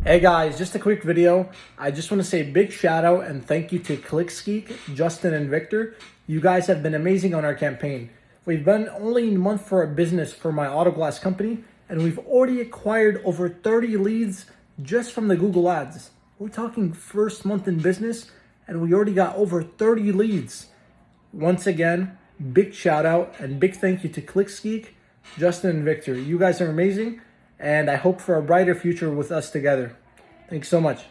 Hey guys, just a quick video. I just want to say a big shout out and thank you to Clicks Geek, Justin and Victor. You guys have been amazing on our campaign. We've been only a month for our business for my auto glass company, and we've already acquired over 30 leads just from the Google ads. We're talking first month in business, and we already got over 30 leads. Once again, big shout out and big thank you to Clicks Geek, Justin and Victor. You guys are amazing, and I hope for a brighter future with us together. Thanks so much.